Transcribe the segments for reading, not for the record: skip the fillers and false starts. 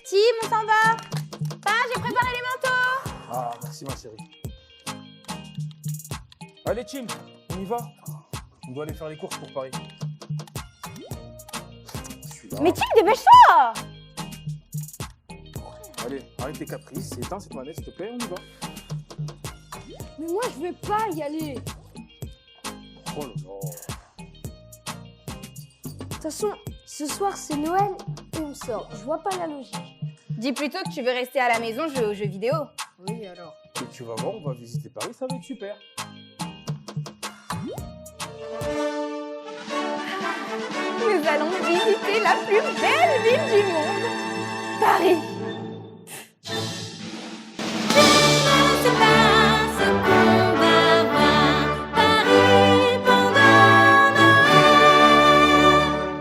Tim, on s'en va. Pa, j'ai préparé les manteaux. Ah, merci ma chérie. Allez Tim, on y va. On doit aller faire les courses pour Paris. Mais Tim, dépêche-toi. Allez, arrête tes caprices, éteins cette manette s'il te plaît, on y va. Mais moi, je vais pas y aller. Oh là là. De toute façon, ce soir, c'est Noël et on sort. Je vois pas la logique. Dis plutôt que tu veux rester à la maison jouer aux jeux vidéo. Oui, alors. Et tu vas voir, on va visiter Paris, ça va être super. Nous allons visiter la plus belle ville du monde, Paris.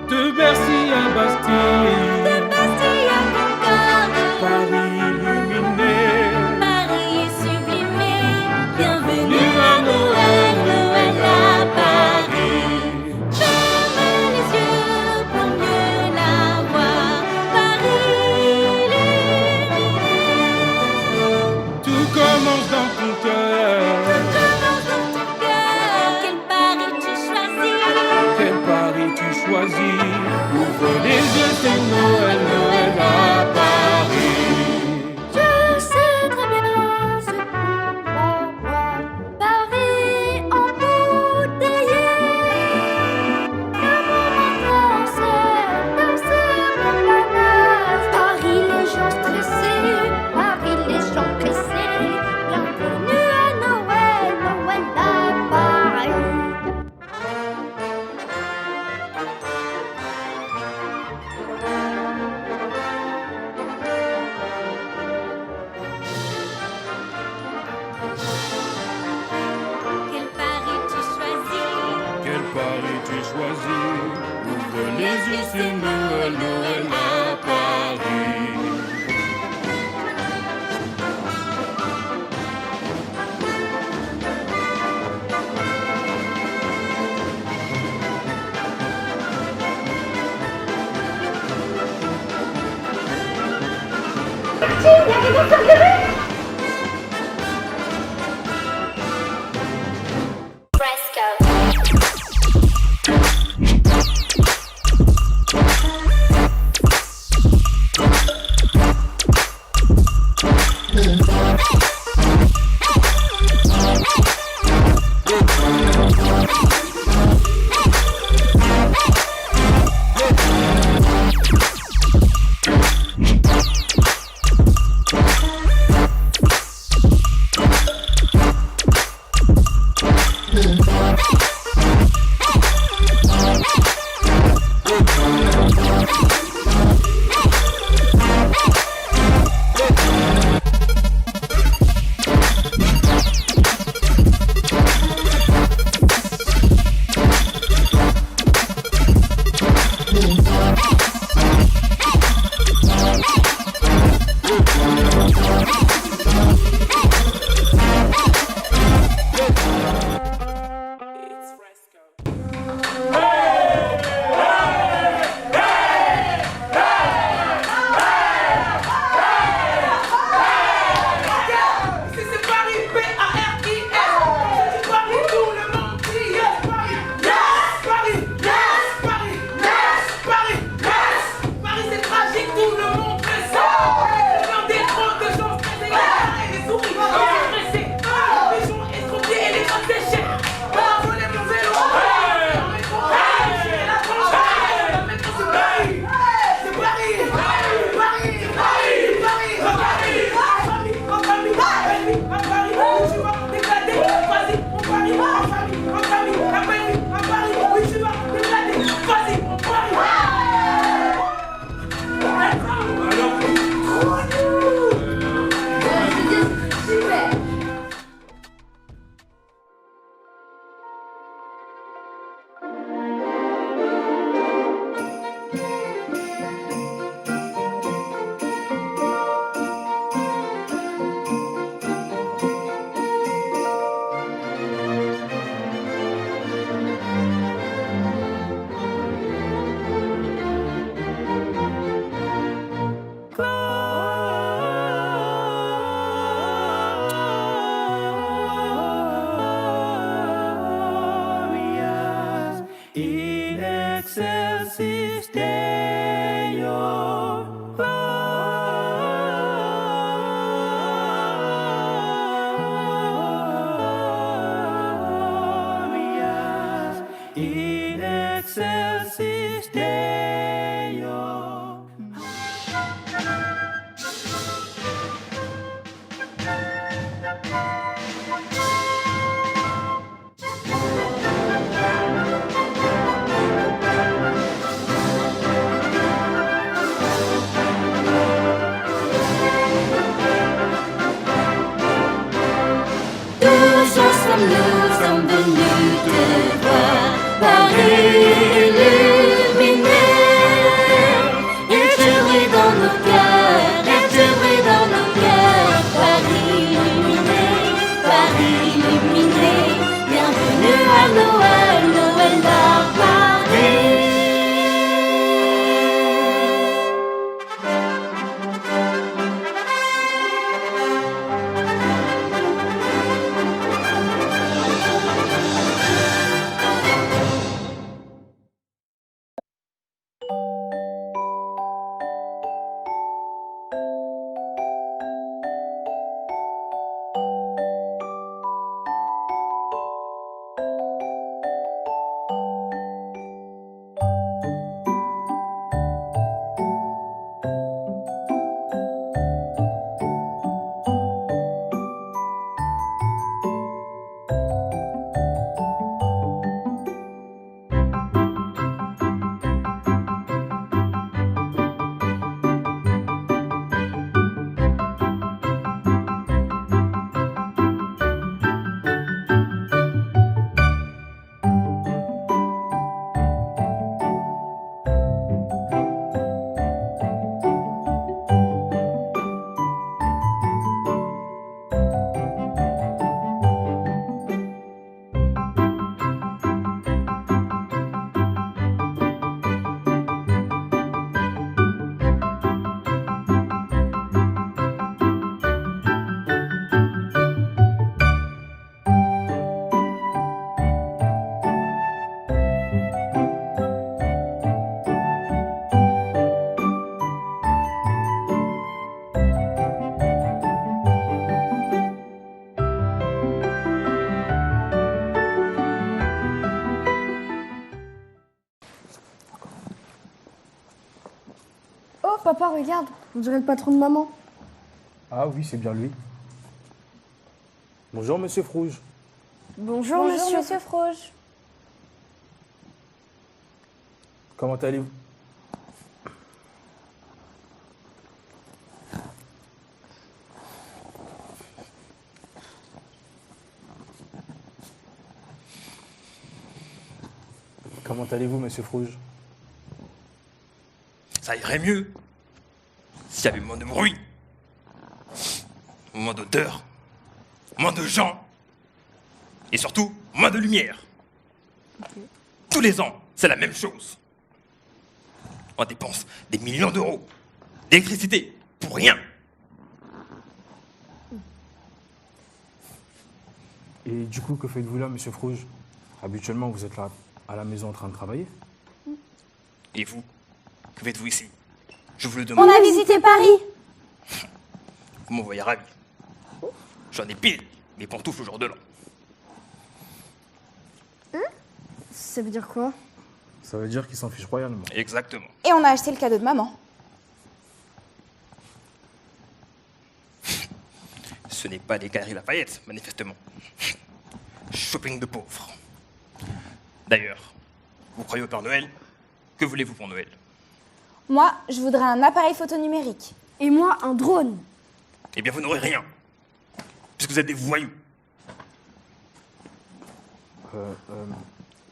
De Bercy à Bastille, de Bastille à Concorde, Paris illuminé, Paris est sublimé, bienvenue à Noël, Noël à Paris. Ferme les yeux pour mieux la voir, Paris illuminé. tout commence dans ton cœur. Commence dans ton cœur, quel Paris tu choisis? Quel Paris tu choisis? Ouvre les yeux, c'est Noël, Noël à Paris. Je sais très bien ce qu'on va voir, Paris embouteillé. Le moment danser Montparnasse. Paris, les gens stressés, Paris, les gens pressés. Bienvenue à Noël, Noël à Paris. Quel Paris tu choisis? Quel Paris tu choisis? Ouvre les yeux, c'est Noël, Noël à Paris. Oh, papa, regarde, on dirait le patron de maman. Ah oui, c'est bien lui. Bonjour, monsieur Frouge. Bonjour, monsieur. Monsieur Frouge. Comment allez-vous? Comment allez-vous, monsieur Frouge? Ça irait mieux s'il y avait moins de bruit, moins d'odeur, moins de gens, et surtout moins de lumière. Tous les ans, c'est la même chose. On dépense des millions d'euros d'électricité pour rien. Et du coup, que faites-vous là, monsieur Frouge? Habituellement, vous êtes là à la maison en train de travailler. Et vous, que faites-vous ici? Je vous le demande. On a visité Paris. Vous m'envoyez ravi. J'en ai pile mes pantoufles au jour de l'an. Ça veut dire quoi? Ça veut dire qu'il s'en fiche royalement. Exactement. Et on a acheté le cadeau de maman. Ce n'est pas les Galeries Lafayette, manifestement. Shopping de pauvres. D'ailleurs, vous croyez au Père Noël? Que voulez-vous pour Noël? Moi, je voudrais un appareil photo numérique. Et moi, un drone. Eh bien, vous n'aurez rien. Puisque vous êtes des voyous.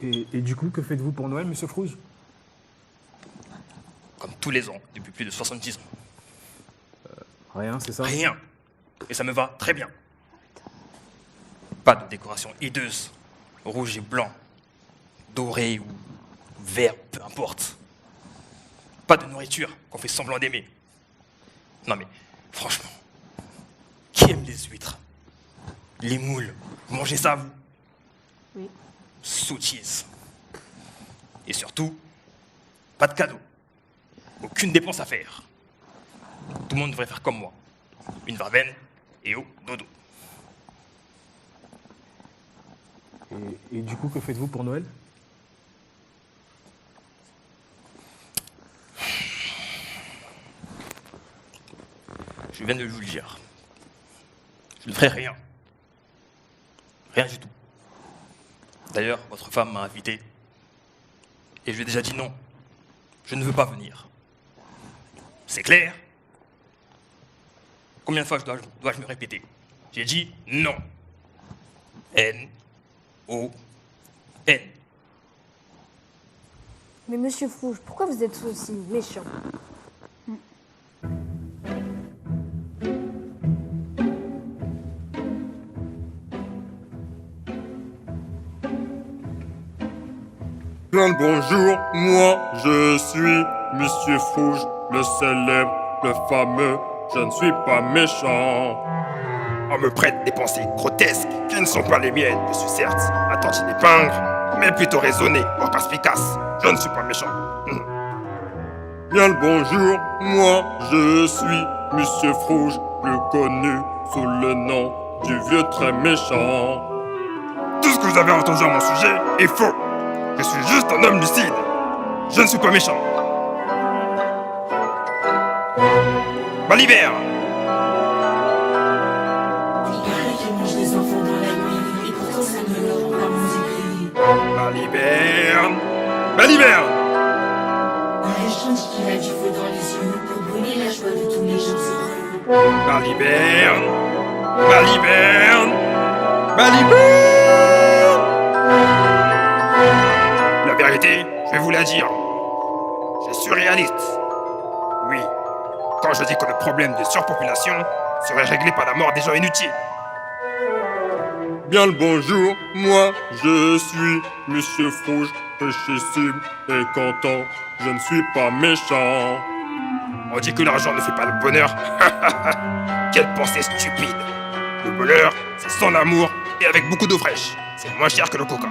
Et du coup, que faites-vous pour Noël, monsieur Frouge? Comme tous les ans, depuis plus de 70 ans. Rien, c'est ça? Rien. Et ça me va très bien. Pas de décoration hideuse, rouge et blanc, doré ou vert, peu importe. Pas de nourriture qu'on fait semblant d'aimer. Non mais, franchement, qui aime les huîtres? Les moules, vous mangez ça, vous? Oui. Sottise. Et surtout, pas de cadeau. Aucune dépense à faire. Tout le monde devrait faire comme moi. Une verveine et au dodo. Et du coup, que faites-vous pour Noël? Je viens de vous le dire. Je ne ferai rien. Rien du tout. D'ailleurs, votre femme m'a invité. Et je lui ai déjà dit non. Je ne veux pas venir. C'est clair? Combien de fois dois-je me répéter? J'ai dit non. N-O-N. Mais monsieur Frouge, pourquoi vous êtes aussi méchant? Bien le bonjour, moi je suis Monsieur Frouge, le célèbre, le fameux, je ne suis pas méchant. On me prête des pensées grotesques qui ne sont pas les miennes. Je suis certes un tantinet d'épingre, mais plutôt raisonné, or perspicace. Je ne suis pas méchant. Bien le bonjour, moi je suis Monsieur Frouge, plus connu sous le nom du vieux très méchant. Tout ce que vous avez entendu à mon sujet est faux. Je suis juste un homme lucide. Je ne suis pas méchant. Balivert! Baliverne! Baliverne! Arrêtons qu'il a du feu dans les yeux pour brûler la joie de tous les gens heureux. Baliverne! Baliverne! Baliverne! La vérité, je vais vous la dire. Je suis réaliste. Oui, quand je dis que le problème de surpopulation serait réglé par la mort des gens inutiles. Bien le bonjour, moi je suis Monsieur Frouge, richissime et content, je ne suis pas méchant. On dit que l'argent ne fait pas le bonheur. Quelle pensée stupide. Le bonheur, c'est sans amour et avec beaucoup d'eau fraîche. C'est moins cher que le coca.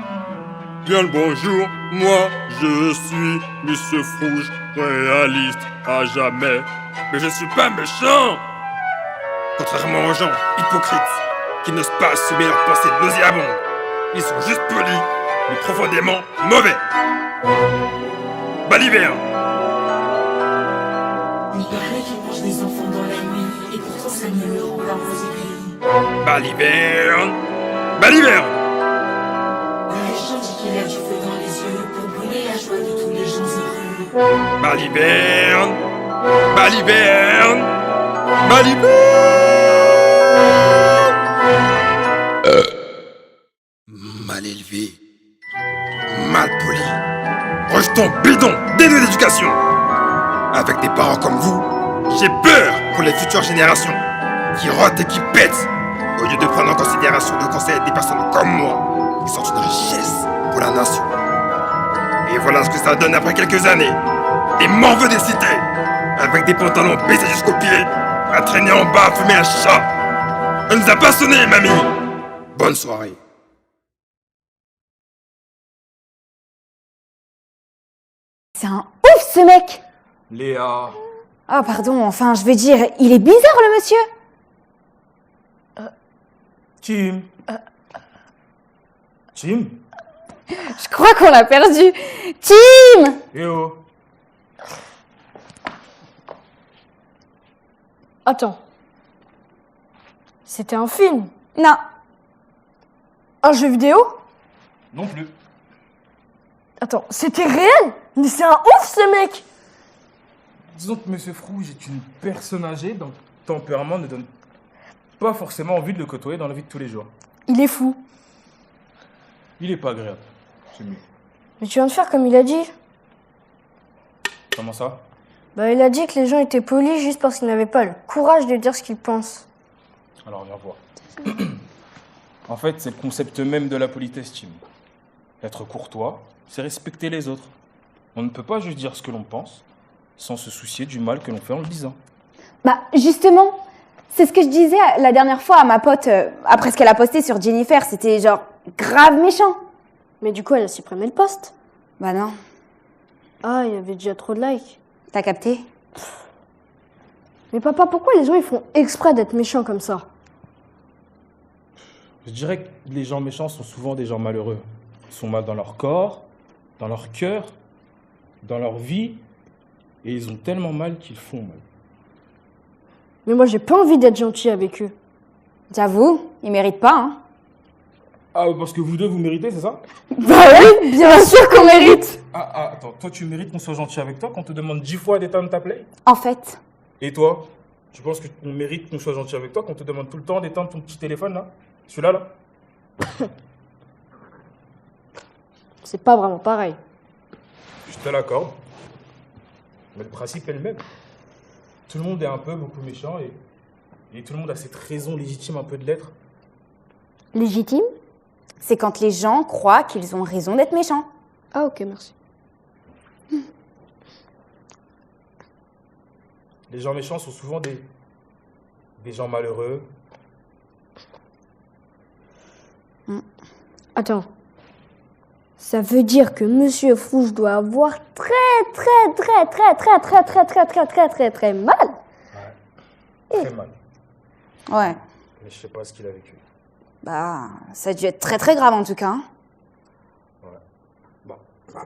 Bien le bonjour, moi je suis Monsieur Frouge, réaliste à jamais. Mais je ne suis pas méchant. Contrairement aux gens hypocrites qui n'osent pas assumer leurs pensées nauséabondes. Ils sont juste polis, mais profondément mauvais. Baliverne! Les les enfants dans la nuit, et pourtant ça ne le rend pas moins aigri. Baliverne! Baliverne! Elle chante qu'il a du feu dans les yeux pour brûler la joie de tous les gens heureux. Baliverne! Baliverne! Baliverne! Mal élevé, mal poli, rejeton bidon, dénué d'éducation. Avec des parents comme vous, j'ai peur pour les futures générations qui rotent et qui pètent, au lieu de prendre en considération le conseil des personnes comme moi, qui sont une richesse pour la nation. Et voilà ce que ça donne après quelques années. Des morveux des cités, avec des pantalons baissés jusqu'aux pieds, à traîner en bas, à fumer un chat. On nous a pas sonné, mamie. Bonne soirée. C'est un ouf ce mec. Léa. Ah pardon, enfin je veux dire, il est bizarre le monsieur. Tim. Tim. Je crois qu'on l'a perdu. Tim. Eh oh. Attends. C'était un film? Non. Un jeu vidéo? Non plus. Attends, c'était réel? Mais c'est un ouf ce mec! Disons que Monsieur Frouge est une personne âgée dont le tempérament ne donne pas forcément envie de le côtoyer dans la vie de tous les jours. Il est fou. Il est pas agréable. C'est mieux. Mais tu viens de faire comme il a dit. Comment ça? Bah il a dit que les gens étaient polis juste parce qu'ils n'avaient pas le courage de dire ce qu'ils pensent. Alors viens voir. En fait, c'est le concept même de la politesse, Tim. Être courtois, c'est respecter les autres. On ne peut pas juste dire ce que l'on pense sans se soucier du mal que l'on fait en le disant. Bah justement, c'est ce que je disais la dernière fois à ma pote après ce qu'elle a posté sur Jennifer. C'était genre grave méchant. Mais du coup elle a supprimé le post. Bah non, Ah, il y avait déjà trop de likes. t'as capté? Mais papa, pourquoi les gens ils font exprès d'être méchants comme ça? Je dirais que les gens méchants sont souvent des gens malheureux. Ils sont mal dans leur corps, dans leur cœur, dans leur vie, et ils ont tellement mal qu'ils font mal. Mais moi j'ai pas envie d'être gentil avec eux. J'avoue, ils méritent pas, hein. Ah, parce que vous deux, vous méritez, c'est ça? Bah oui, bien sûr qu'on mérite. Attends, toi tu mérites qu'on soit gentil avec toi, qu'on te demande 10 fois d'éteindre ta play? En fait, Et toi? Tu penses qu'on mérite qu'on soit gentil avec toi, qu'on te demande tout le temps d'éteindre ton petit téléphone là? Celui-là là? C'est pas vraiment pareil. Je te l'accorde. Mais le principe est le même. Tout le monde est un peu beaucoup méchant et tout le monde a cette raison légitime un peu de l'être. Légitime? c'est quand les gens croient qu'ils ont raison d'être méchants. Ah ok, merci. Les gens méchants sont souvent des gens malheureux. Attends. Ça veut dire que Monsieur Frouge doit avoir très mal. Très mal. Ouais. Mais je sais pas ce qu'il a vécu. Bah, ça a dû être très grave en tout cas. Hein. Ouais. Bah,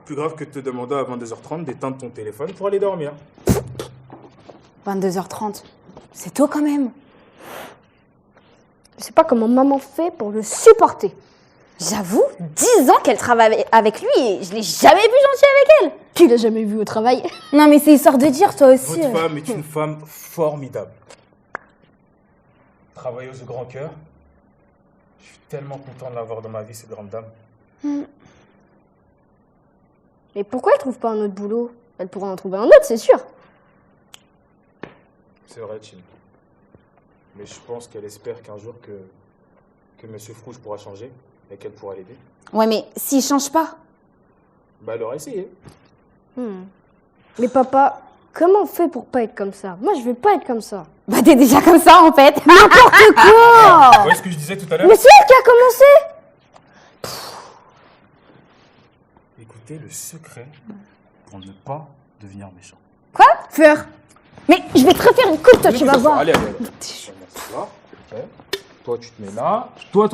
plus grave que de te demander à 22h30 d'éteindre ton téléphone pour aller dormir. 22h30. C'est tôt quand même. Je sais pas comment maman fait pour le supporter. J'avoue, 10 ans qu'elle travaille avec lui et je l'ai jamais vu gentil avec elle. Tu l'as jamais vu au travail? Non mais c'est histoire de dire toi aussi. Votre femme est une femme formidable. Travailleuse de grand cœur. Je suis tellement content de l'avoir dans ma vie, cette grande dame. Mais pourquoi elle trouve pas un autre boulot? Elle pourra en trouver un autre, c'est sûr. C'est vrai, Tim. Mais je pense qu'elle espère qu'un jour que Monsieur Frouge pourra changer et qu'elle pourra l'aider. Ouais mais s'il change pas. Bah, elle aura essayé. Mais papa, comment on fait pour pas être comme ça? Moi, je veux pas être comme ça. Bah t'es déjà comme ça en fait. N'importe quoi! Vous voyez ce que je disais tout à l'heure? Mais c'est elle qui a commencé! Écoutez le secret pour ne pas devenir méchant. Quoi? Fleur. Mais je vais te refaire une coupe toi, tu vas voir. Allez. On va mettre là, ok. Toi, tu te mets là. Toi.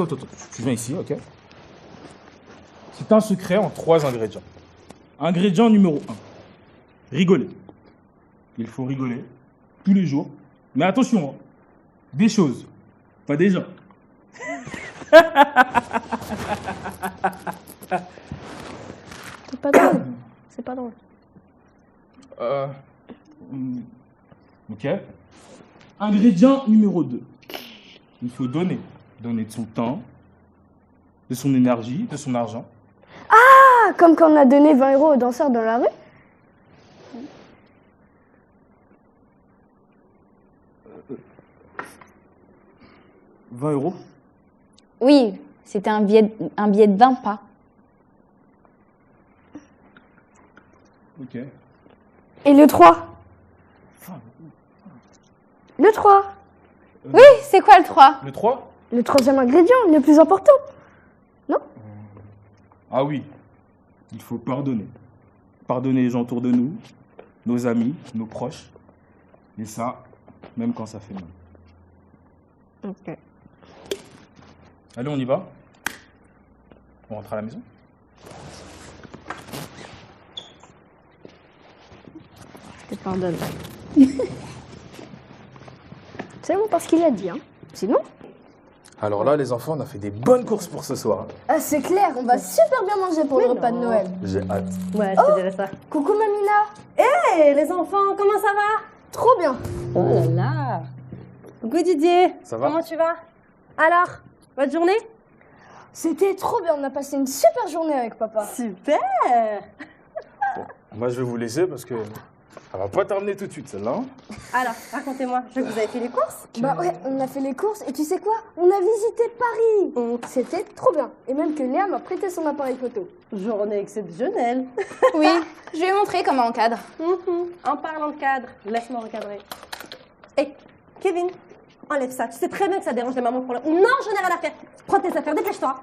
Tu viens ici, ok. C'est un secret en 3 ingrédients. Ingrédient numéro 1. Rigoler. Il faut rigoler tous les jours Mais attention, hein. Des choses, pas des gens. C'est pas drôle. C'est pas drôle. Ok. Ingrédient numéro 2. Il faut donner. Donner de son temps, de son énergie, de son argent. Ah, comme quand on a donné 20 € aux danseurs dans la rue. 20 €. Oui, c'était un billet de 20 pas. Ok. Et le 3. Le 3. Oui, c'est quoi le 3? Le 3? Le troisième ingrédient, le plus important. Ah oui. Il faut pardonner. Pardonner les gens autour de nous, nos amis, nos proches. Et ça, même quand ça fait mal. Ok. Allez, on y va. On rentre à la maison. Je te pardonne. C'est bon parce qu'il a dit, hein. Sinon. Alors là, les enfants, on a fait des bonnes courses pour ce soir. Ah, c'est clair, on va super bien manger pour le repas de Noël. J'ai hâte. Ouais, je te dirais ça. Coucou Mamina. Hé, les enfants, comment ça va? Trop bien. Oh là là. Coucou Didier. Ça va? Comment tu vas? Alors, bonne journée? C'était trop bien, on a passé une super journée avec papa. Super. Moi, je vais vous laisser parce que elle va pas terminer tout de suite, celle-là. hein. Alors, racontez-moi, je vois que vous avez fait les courses? Bah ouais, on a fait les courses et tu sais quoi? On a visité Paris. C'était trop bien. Et même que Léa m'a prêté son appareil photo. Journée exceptionnelle. Oui, je vais montrer comment on cadre. En parlant de cadre, laisse-moi recadrer. Hé, Kevin, enlève ça. Tu sais très bien que ça dérange les mamans pour le... Non, je n'ai rien à faire. Prends tes affaires, dépêche-toi.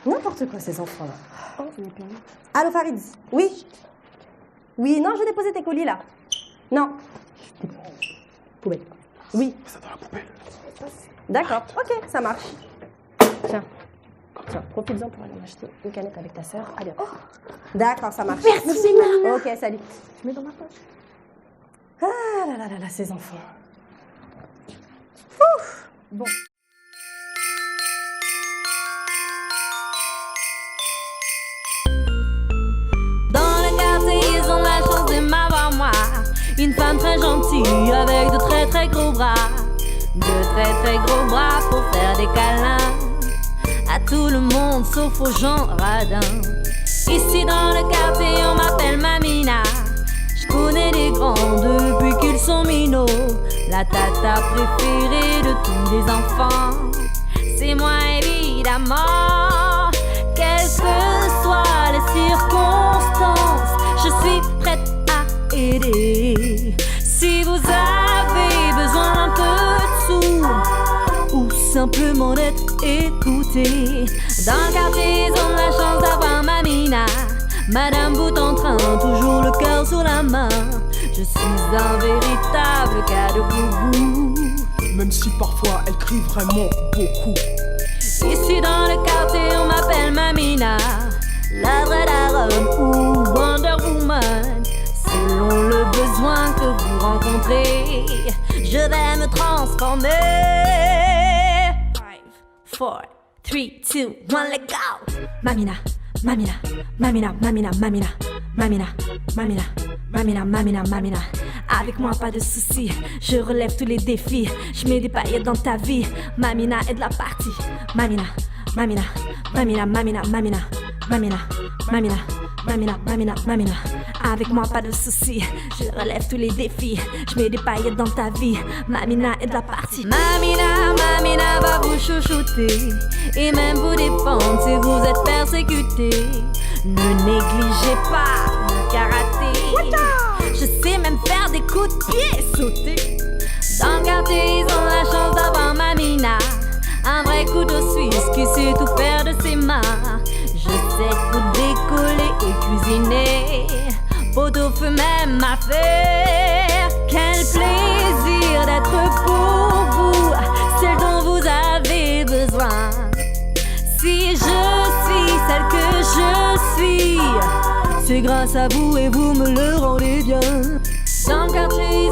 N'importe quoi, ces enfants-là. Allô, Farid? Oui? Oui, non, je vais déposer tes colis, là. Non. Poubelle. Oui. Ça dans la poubelle. D'accord, ok, ça marche. Tiens, profite-en pour aller m'acheter une canette avec ta sœur. Allez, hop. D'accord, ça marche. Merci Mamina. Ok, salut. Je mets dans ma poche. Ah là là là là, ces enfants. Ouf. Bon. Dans le quartier, ils ont la chance de m'avoir moi. Une femme très gentille avec de très très gros bras. De très très gros bras pour faire des câlins à tout le monde sauf aux gens radins. Ici dans le quartier, on m'appelle Mamina. Je connais les grands depuis qu'ils sont minots. La tata préférée de tous les enfants, c'est moi évidemment. Quelles que soient les circonstances, je suis prête à aider. Si vous avez besoin d'un peu de sous ou simplement d'être écouté, dans le quartier, ils ont la chance d'avoir Mamina. Madame bout en train, toujours le cœur sur la main. Je suis un véritable cadeau pour vous. Même si parfois elle crie vraiment beaucoup. Ici dans le quartier, on m'appelle Mamina, la vraie daronne ou Wonder Woman. Selon le besoin que vous rencontrez, je vais me transformer. 5, 4, 3, 2, 1, let go. Mamina, Mamina, Mamina, Mamina, Mamina, Mamina, Mamina, Mamina, Mamina, Mamina. Avec moi pas de soucis, je relève tous les défis. Je mets des paillettes dans ta vie. Mamina est de la partie. Mamina, Mamina, Mamina, Mamina, Mamina, Mamina, Mamina, Mamina, Mamina, Mamina. Avec moi pas de soucis, je relève tous les défis. Je mets des paillettes dans ta vie. Mamina est de la partie. Mamina, Mamina va vous chouchouter et même vous défendre si vous êtes persécuté. Ne négligez pas le karaté. Je sais même faire des coups de pied sauter. Dans le quartier, ils ont la chance d'avoir Mamina, un vrai couteau suisse qui sait tout faire de ses mains. Je sais tout décoller et cuisiner, pot-au-feu même affaire. Quel plaisir d'être pour vous, celle dont vous avez besoin. Si je suis celle que je suis, c'est grâce à vous et vous me le rendez bien. Dans le quartier,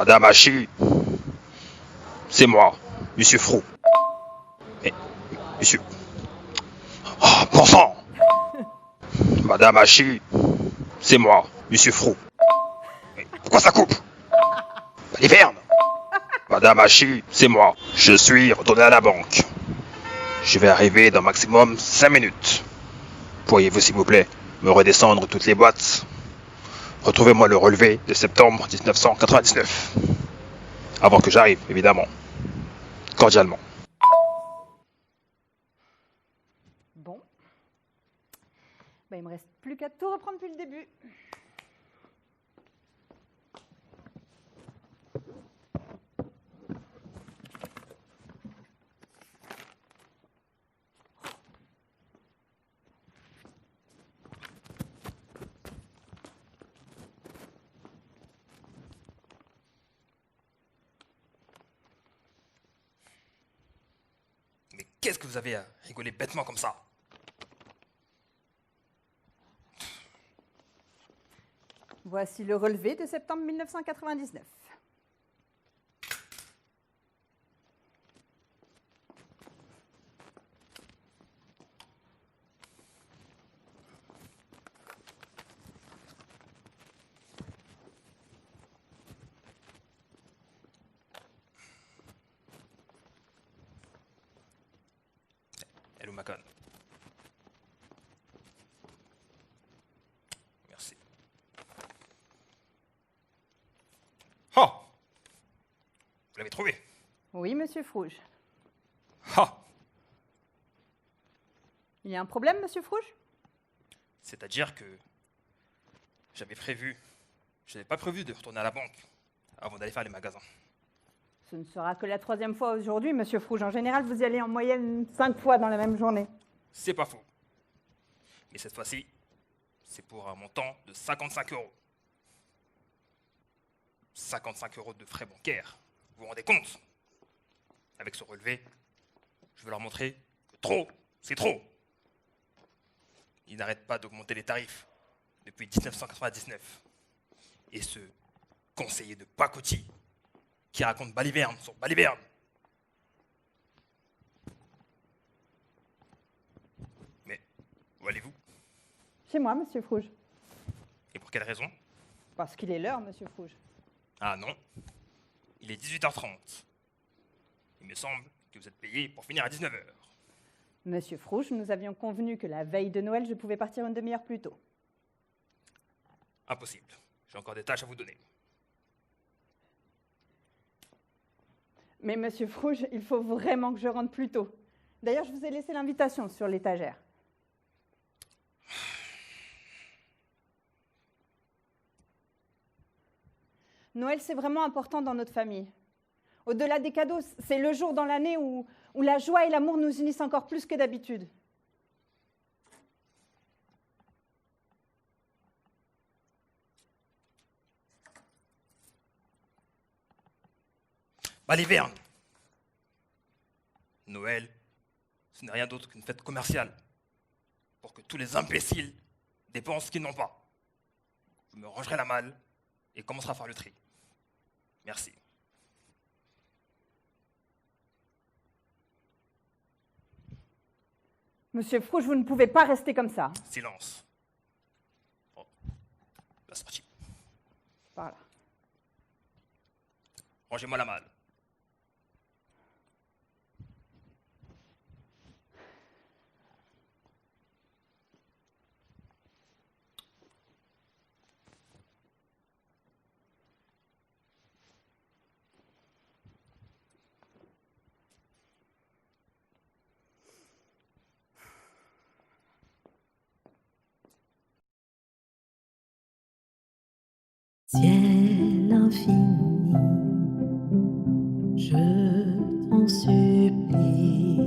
Madame Hachi, c'est moi, Monsieur Frou. Mais, monsieur... Oh, bon sang! Madame Hachi, c'est moi, Monsieur Frou. Mais pourquoi ça coupe? Baliverne! Madame Hachi, c'est moi. Je suis retourné à la banque. Je vais arriver dans maximum 5 minutes. Pourriez-vous s'il vous plaît me redescendre toutes les boîtes? Retrouvez-moi le relevé de septembre 1999. Avant que j'arrive, évidemment. Cordialement. Bon. Bah, il me reste plus qu'à tout reprendre depuis le début. Mais qu'est-ce que vous avez à rigoler bêtement comme ça? Voici le relevé de septembre 1999. Hello Macon. Merci. Oh! Vous l'avez trouvé? Oui, monsieur Frouge. Ah! Il y a un problème, monsieur Frouge? C'est-à-dire que je n'avais pas prévu de retourner à la banque avant d'aller faire les magasins. Ce ne sera que la 3e fois aujourd'hui, monsieur Frouge. En général, vous y allez en moyenne 5 fois dans la même journée. C'est pas faux. Mais cette fois-ci, c'est pour un montant de 55 €. 55 € de frais bancaires. Vous vous rendez compte? Avec ce relevé, je vais leur montrer que trop, c'est trop. Ils n'arrêtent pas d'augmenter les tarifs depuis 1999. Et ce conseiller de pacotille qui raconte baliverne sur baliverne. Mais où allez-vous? Chez moi, monsieur Frouge. Et pour quelle raison? Parce qu'il est l'heure, monsieur Frouge. Ah non, il est 18h30. Il me semble que vous êtes payé pour finir à 19h. Monsieur Frouge, nous avions convenu que la veille de Noël, je pouvais partir une demi-heure plus tôt. Impossible, j'ai encore des tâches à vous donner. Mais monsieur Frouge, il faut vraiment que je rentre plus tôt. D'ailleurs, je vous ai laissé l'invitation sur l'étagère. Noël, c'est vraiment important dans notre famille. Au-delà des cadeaux, c'est le jour dans l'année où la joie et l'amour nous unissent encore plus que d'habitude. Baliverne. Noël, ce n'est rien d'autre qu'une fête commerciale pour que tous les imbéciles dépensent ce qu'ils n'ont pas. Je me rangerai la malle et commencerai à faire le tri. Merci. Monsieur Frouge, vous ne pouvez pas rester comme ça. Silence. Oh, la sortie. Par là. Rangez-moi la malle. Ciel infini, je t'en supplie,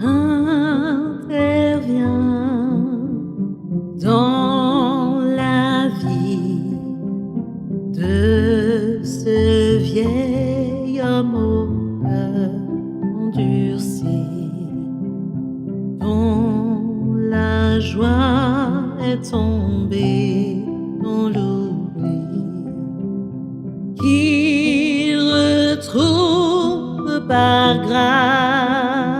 interviens dans la vie de ce vieil homme au cœur endurci, dont la joie est tombée dans l'oubli. Qui par grâce,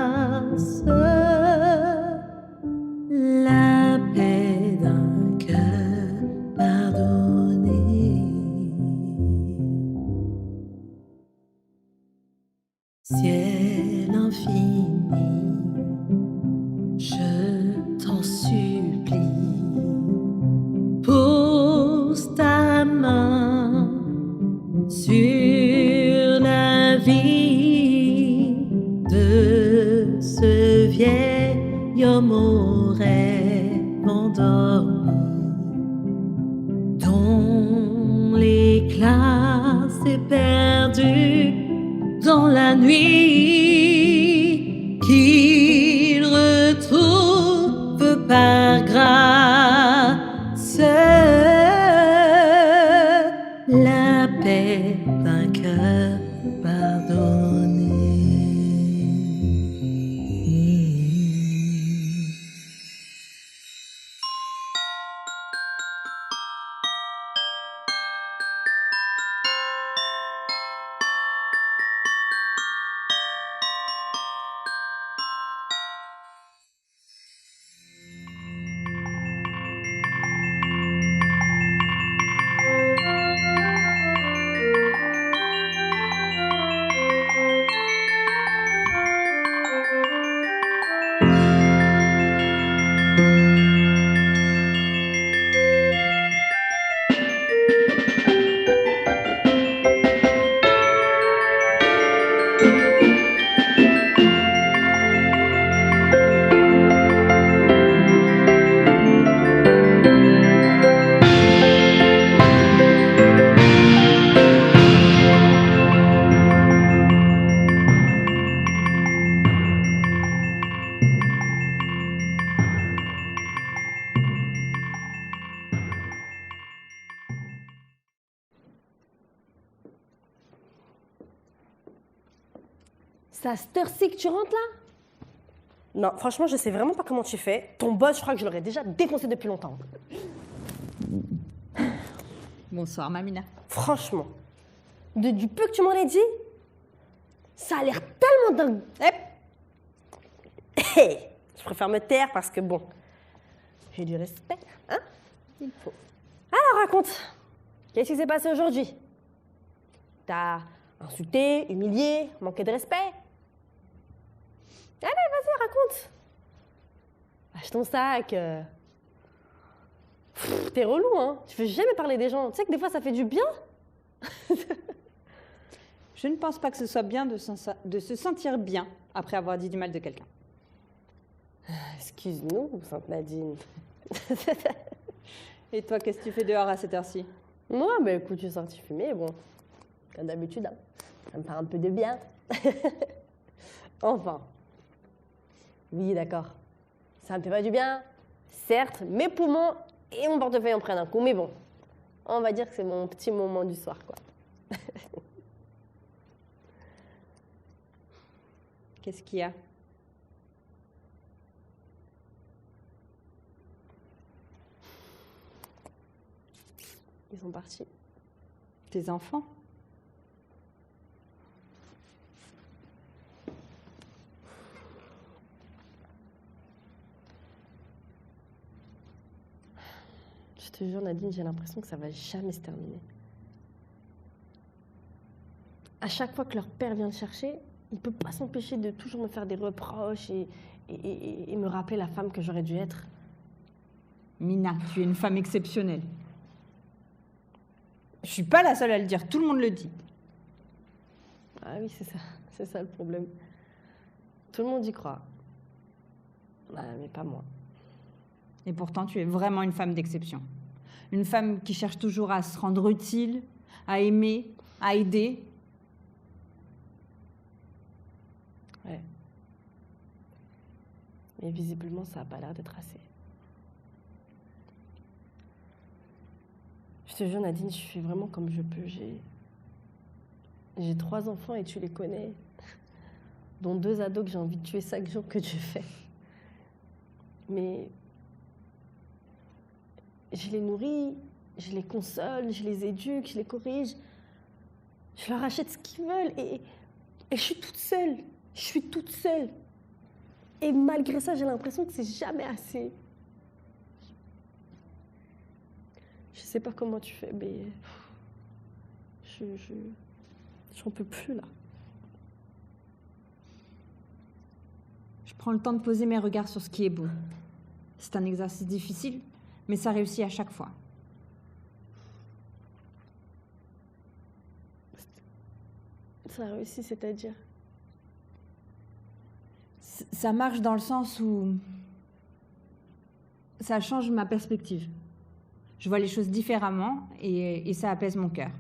la paix d'un cœur pardonné. Ciel infini, je t'en supplie, pose ta main sur la vie de ce vieil homme au rêve endormi, dont l'éclat s'est perdu dans la nuit, qu'il retrouve par grâce la paix d'un cœur pardonné. C'est à cette heure-ci que tu rentres là? Non, franchement, je sais vraiment pas comment tu fais. Ton boss, je crois que je l'aurais déjà défoncé depuis longtemps. Bonsoir, Mamina. Franchement, du peu que tu m'en as dit, ça a l'air tellement dingue. Je préfère me taire parce que bon, j'ai du respect, hein? Il faut. Alors raconte, qu'est-ce qui s'est passé aujourd'hui? T'as insulté, humilié, manqué de respect? Allez, vas-y, raconte. Lâche ton sac. T'es relou, hein? Tu veux jamais parler des gens. Tu sais que des fois, ça fait du bien. Je ne pense pas que ce soit bien de se sentir bien après avoir dit du mal de quelqu'un. Excuse-nous, Sainte Nadine. Et toi, qu'est-ce que tu fais dehors à cette heure-ci? Moi, bah écoute, je suis sortie fumer, bon, comme d'habitude, hein. Ça me fait un peu de bien. Enfin. Oui, d'accord. Ça me fait pas du bien. Certes, mes poumons et mon portefeuille en prennent un coup, mais bon, on va dire que c'est mon petit moment du soir, quoi. Qu'est-ce qu'il y a? Ils sont partis. Tes enfants? Je te jure, Nadine, j'ai l'impression que ça va jamais se terminer. À chaque fois que leur père vient le chercher, il peut pas s'empêcher de toujours me faire des reproches et me rappeler la femme que j'aurais dû être. Mina, tu es une femme exceptionnelle. Je suis pas la seule à le dire, tout le monde le dit. Ah oui, c'est ça le problème. Tout le monde y croit. Mais pas moi. Et pourtant, tu es vraiment une femme d'exception. Une femme qui cherche toujours à se rendre utile, à aimer, à aider. Ouais. Mais visiblement, ça n'a pas l'air d'être assez. Je te jure, Nadine, je fais vraiment comme je peux. J'ai 3 enfants et tu les connais. Dont 2 ados que j'ai envie de tuer chaque jour que Dieu fait. Mais je les nourris, je les console, je les éduque, je les corrige. Je leur achète ce qu'ils veulent. Et Et je suis toute seule. Je suis toute seule. Et malgré ça, j'ai l'impression que c'est jamais assez. Je sais pas comment tu fais, mais j'en peux plus là. Je prends le temps de poser mes regards sur ce qui est beau. C'est un exercice difficile, mais ça réussit à chaque fois. Ça réussit, c'est-à-dire? Ça marche dans le sens où ça change ma perspective. Je vois les choses différemment et ça apaise mon cœur.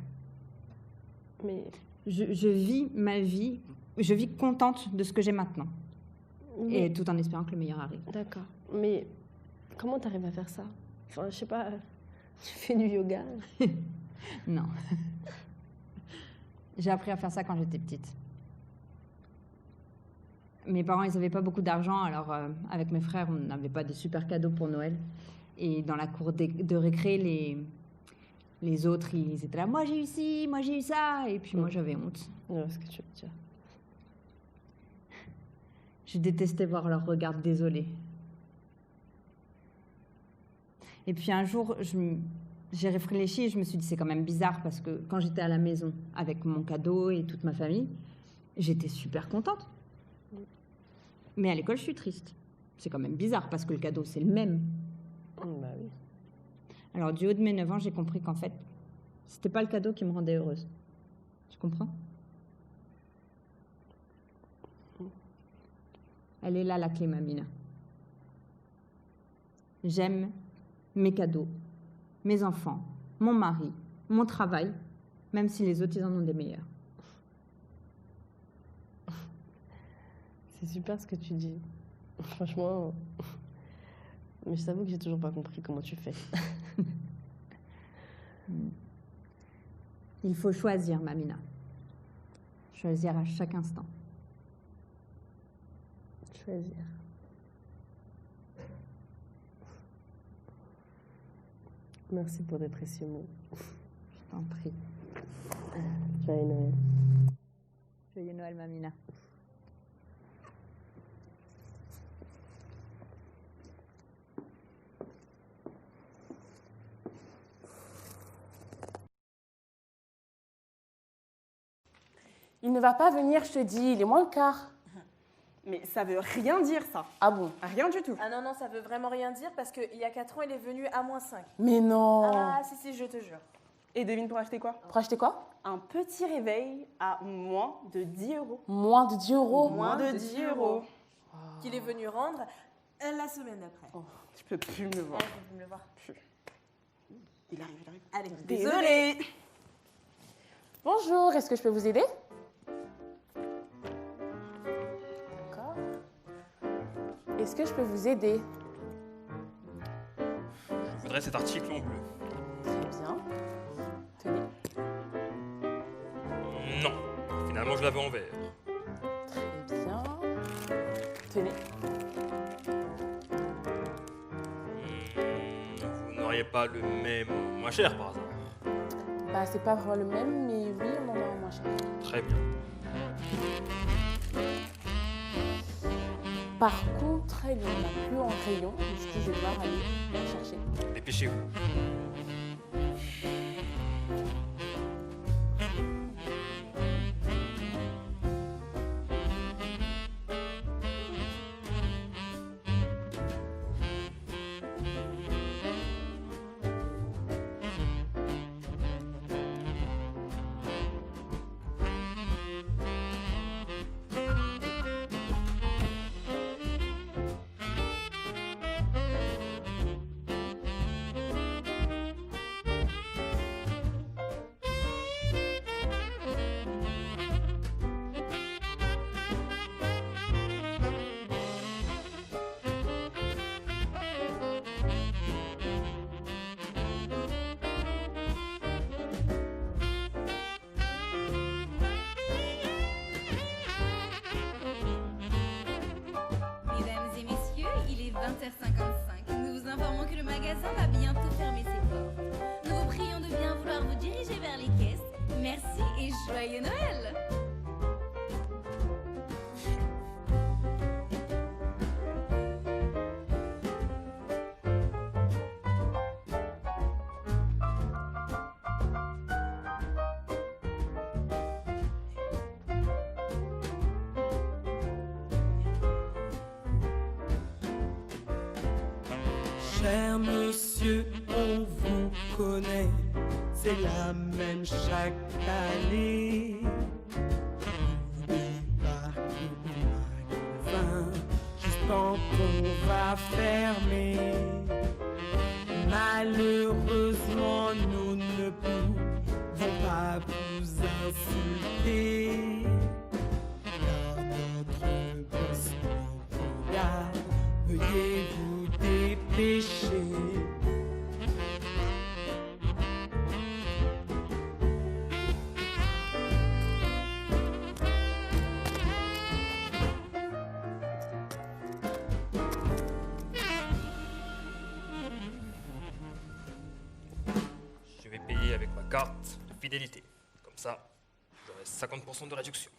Mais je vis ma vie, je vis contente de ce que j'ai maintenant. Et tout en espérant que le meilleur arrive. D'accord. Mais comment t'arrives à faire ça? Enfin, je sais pas, tu fais du yoga? Non. J'ai appris à faire ça quand j'étais petite. Mes parents, ils n'avaient pas beaucoup d'argent, alors avec mes frères, on n'avait pas de super cadeaux pour Noël. Et dans la cour de récré, les autres, ils étaient là, moi j'ai eu ci, moi j'ai eu ça. Et puis moi, j'avais honte. Ouais, ce que tu veux dire. Je détestais voir leur regard désolé. Et puis un jour, j'ai réfléchi et je me suis dit, c'est quand même bizarre parce que quand j'étais à la maison avec mon cadeau et toute ma famille, j'étais super contente. Mais à l'école, je suis triste. C'est quand même bizarre parce que le cadeau, c'est le même. Bah oui. Alors, du haut de mes 9 ans, j'ai compris qu'en fait, c'était pas le cadeau qui me rendait heureuse. Tu comprends? Elle est là, la clé, Mamina. J'aime mes cadeaux, mes enfants, mon mari, mon travail, même si les autres, ils en ont des meilleurs. C'est super ce que tu dis. Franchement, mais je t'avoue que j'ai toujours pas compris comment tu fais. Il faut choisir, Mamina. Choisir à chaque instant. Choisir. Merci pour tes précieux mots. Je t'en prie. Joyeux Noël. Joyeux Noël, Mamina. Il ne va pas venir, je te dis, il est moins le quart. Mais ça veut rien dire, ça. Ah bon? Rien du tout. Ah non, non, ça veut vraiment rien dire parce qu'il y a 4 ans, il est venu à -5. Mais non! Ah, si, je te jure. Et devine pour acheter quoi? Pour acheter quoi? Un petit réveil à moins de 10 €. Moins de 10 €? Moins de 10 €. Qu'il est venu rendre la semaine d'après. Oh, je peux plus me le voir. Ah, je peux me le voir. Il arrive, il arrive. Allez, Désolée. Bonjour, est-ce que je peux vous aider? Est-ce que je peux vous aider? Je voudrais cet article en bleu. Très bien. Tenez. Non, finalement je l'avais en vert. Très bien. Tenez. Vous n'auriez pas le même moins cher par hasard? Bah, c'est pas vraiment le même, mais oui, on en a un moins cher. Très bien. Par contre, il n'y en a plus en rayon, du coup, je vais devoir aller la chercher. Dépêchez-vous. Mesdames et messieurs, il est 20h55. Nous vous informons que le magasin va bientôt fermer ses portes. Nous vous prions de bien vouloir vous diriger vers les caisses. Merci et joyeux Noël! Frères, messieurs, on vous connaît, c'est la même chaque année. Vous débarquez au magasin juste quand on va fermer. Malheureusement, nous ne pouvons pas vous insulter. Car notre boss nous regarde, veuillez vous dépêcher. Je vais payer avec ma carte de fidélité. Comme ça, j'aurai 50% de réduction.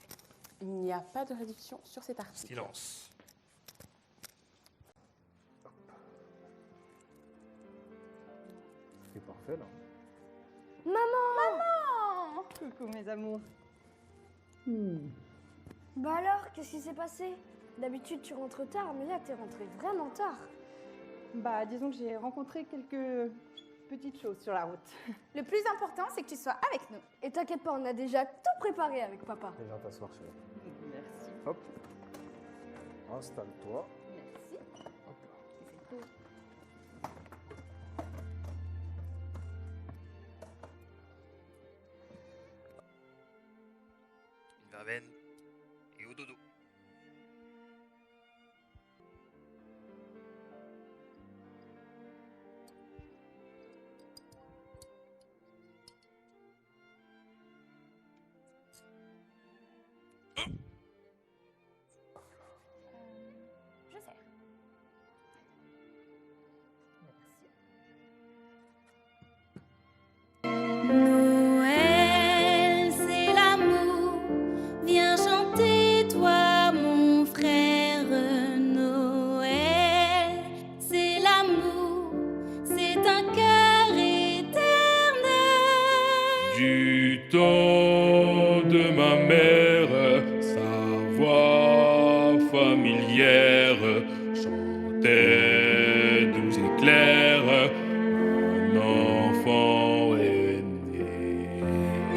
Il n'y a pas de réduction sur cet article. Silence. C'est parfait, là. Maman! Coucou mes amours. Bah alors, qu'est-ce qui s'est passé? D'habitude, tu rentres tard, mais là, t'es rentré vraiment tard. Bah, disons que j'ai rencontré quelques petites choses sur la route. Le plus important, c'est que tu sois avec nous. Et t'inquiète pas, on a déjà tout préparé avec papa. Viens t'asseoir, chérie. Merci. Hop. Installe-toi. Merci. Hop là. Une verveine et au dodo. Je sers. Noël, c'est l'amour. Viens chanter, toi, mon frère. Noël, c'est l'amour. C'est un cœur éternel. Du temps de ma mère, sa voix familière chantait doux et clair, un enfant est né.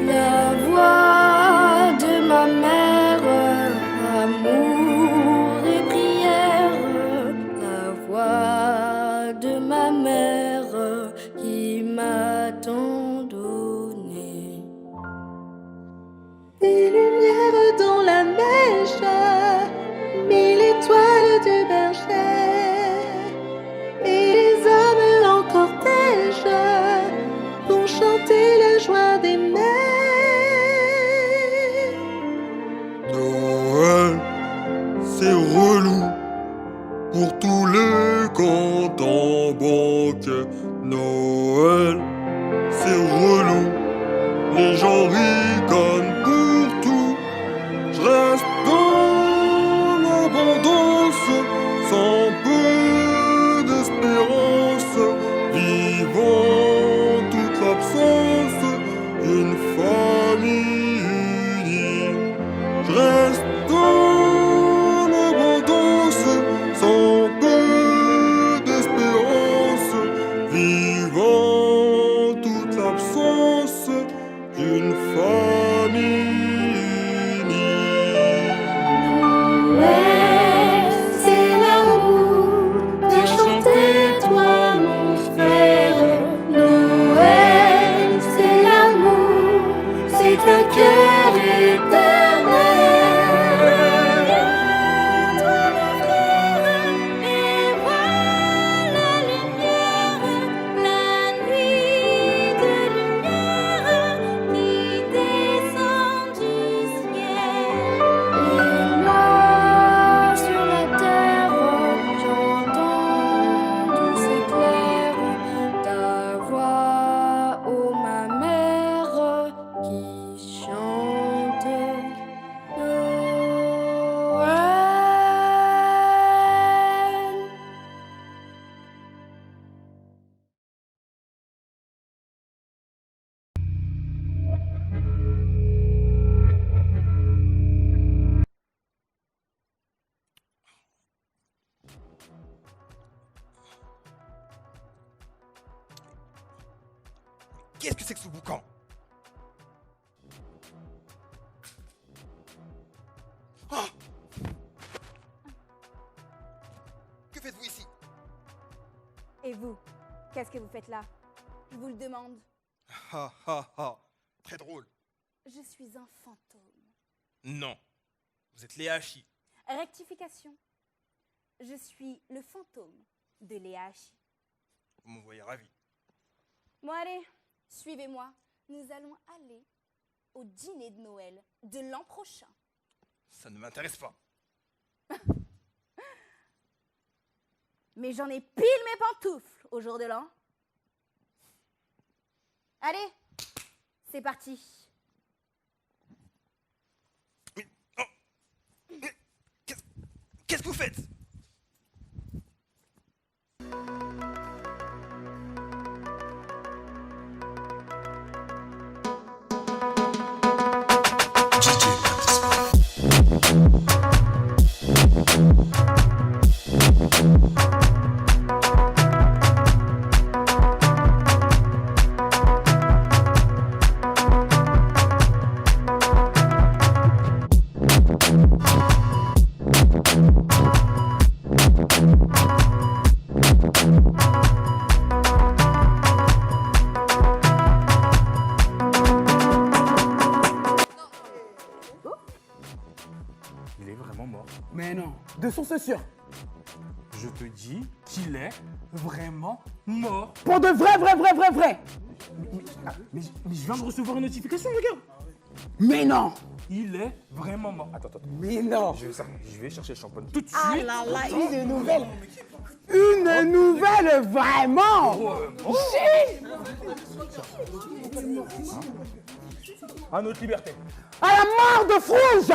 La voix de ma mère, amour et prière. La voix de ma mère qui m'a tant donné. Des lumières dans la neige, mille étoiles du berger, et les hommes en cortège vont chanter la joie d'aimer. Noël, c'est relou pour tous les comptes en banque. Noël, c'est relou, les gens ricanent pour tout. Je reste dans l'abondance, sans peu d'espérance, vivant toute l'absence d'une famille unie. Je reste dans l'abondance, sans peu d'espérance, vivant toute l'absence d'une famille Qu'est-ce que c'est que ce boucan? Ah! Que faites-vous ici? Et vous, qu'est-ce que vous faites là? Je vous le demande. Ha ha ha! Très drôle. Je suis un fantôme. Non. Vous êtes Léa Hachi. Rectification. Je suis le fantôme de Léa Hachi. Vous me voyez ravi. Bon allez, suivez-moi. Nous allons aller au dîner de Noël de l'an prochain. Ça ne m'intéresse pas. Mais j'en ai pile mes pantoufles au jour de l'an. Allez, c'est parti. Qu'est-ce que vous faites? Il est vraiment mort. Mais non, de source sûre. Je te dis qu'il est vraiment mort. Pour de vrai. Mais je viens de recevoir une notification, regarde. Mais non. Il est vraiment mort. Attends. Mais non. Je vais chercher le champagne tout de suite. Ah là là, une nouvelle. Une nouvelle, vraiment. À notre liberté. À la mort de Frouge.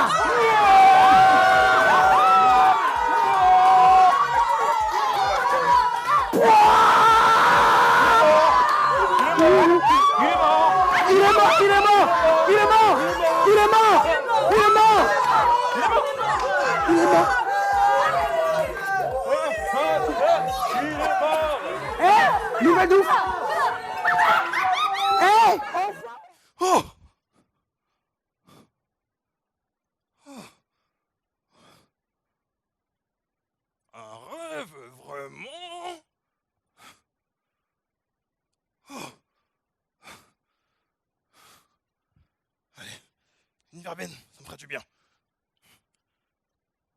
Nouvelle d'ouf. Oh! Un rêve, vraiment? Oh. Allez, une verveine, ça me fera du bien.